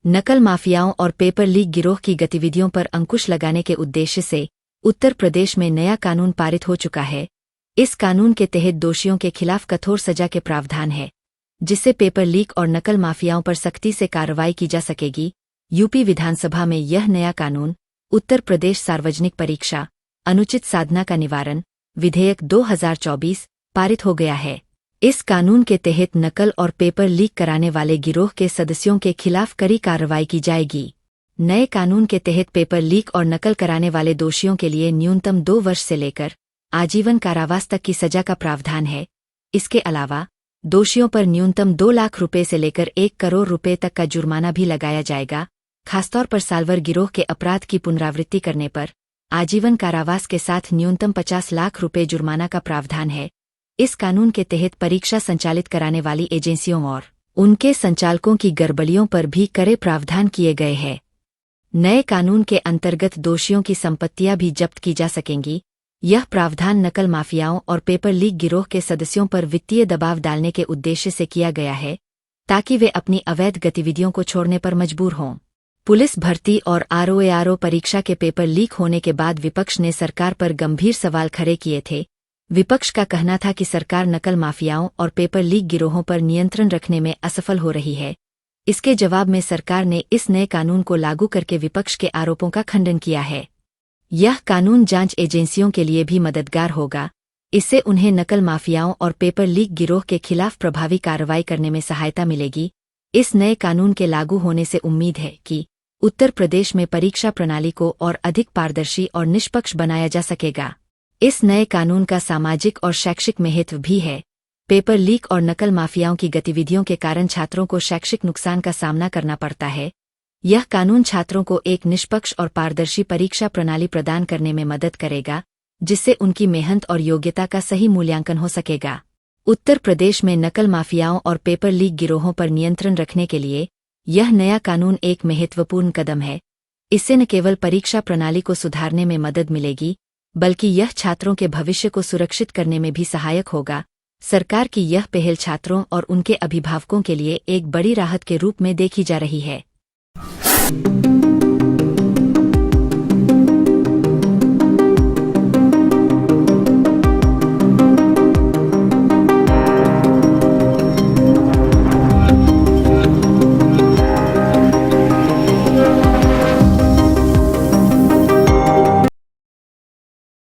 नकल माफियाओं और पेपर लीक गिरोह की गतिविधियों पर अंकुश लगाने के उद्देश्य से उत्तर प्रदेश में नया कानून पारित हो चुका है। इस कानून के तहत दोषियों के खिलाफ कठोर सजा के प्रावधान है, जिससे पेपर लीक और नकल माफियाओं पर सख्ती से कार्रवाई की जा सकेगी। यूपी विधानसभा में यह नया कानून उत्तर प्रदेश सार्वजनिक परीक्षा अनुचित साधना का निवारण विधेयक 2024 पारित हो गया है। इस कानून के तहत नकल और पेपर लीक कराने वाले गिरोह के सदस्यों के खिलाफ कड़ी कार्रवाई की जाएगी। नए कानून के तहत पेपर लीक और नकल कराने वाले दोषियों के लिए न्यूनतम 2 वर्ष से लेकर आजीवन कारावास तक की सजा का प्रावधान है। इसके अलावा दोषियों पर न्यूनतम 2 लाख रुपए से लेकर 1 करोड़ रुपए तक का जुर्माना भी लगाया जाएगा। खासतौर पर सालभर गिरोह के अपराध की पुनरावृत्ति करने पर आजीवन कारावास के साथ न्यूनतम 50 लाख रुपए जुर्माना का प्रावधान है। इस कानून के तहत परीक्षा संचालित कराने वाली एजेंसियों और उनके संचालकों की गड़बड़ियों पर भी कड़े प्रावधान किए गए हैं। नए कानून के अंतर्गत दोषियों की संपत्तियां भी जब्त की जा सकेंगी। यह प्रावधान नकल माफियाओं और पेपर लीक गिरोह के सदस्यों पर वित्तीय दबाव डालने के उद्देश्य से किया गया है, ताकि वे अपनी अवैध गतिविधियों को छोड़ने पर मजबूर हों। पुलिस भर्ती और आरओएआरओ परीक्षा के पेपर लीक होने के बाद विपक्ष ने सरकार पर गंभीर सवाल खड़े किए थे। विपक्ष का कहना था कि सरकार नकल माफियाओं और पेपर लीक गिरोहों पर नियंत्रण रखने में असफल हो रही है। इसके जवाब में सरकार ने इस नए कानून को लागू करके विपक्ष के आरोपों का खंडन किया है। यह कानून जांच एजेंसियों के लिए भी मददगार होगा। इससे उन्हें नकल माफियाओं और पेपर लीक गिरोह के खिलाफ प्रभावी कार्रवाई करने में सहायता मिलेगी। इस नए कानून के लागू होने से उम्मीद है कि उत्तर प्रदेश में परीक्षा प्रणाली को और अधिक पारदर्शी और निष्पक्ष बनाया जा सकेगा। इस नए कानून का सामाजिक और शैक्षिक महत्व भी है। पेपर लीक और नकल माफियाओं की गतिविधियों के कारण छात्रों को शैक्षिक नुकसान का सामना करना पड़ता है। यह कानून छात्रों को एक निष्पक्ष और पारदर्शी परीक्षा प्रणाली प्रदान करने में मदद करेगा, जिससे उनकी मेहनत और योग्यता का सही मूल्यांकन हो सकेगा। उत्तर प्रदेश में नकल माफियाओं और पेपर लीक गिरोहों पर नियंत्रण रखने के लिए यह नया कानून एक महत्वपूर्ण कदम है। इससे न केवल परीक्षा प्रणाली को सुधारने में मदद मिलेगी, बल्कि यह छात्रों के भविष्य को सुरक्षित करने में भी सहायक होगा। सरकार की यह पहल छात्रों और उनके अभिभावकों के लिए एक बड़ी राहत के रूप में देखी जा रही है।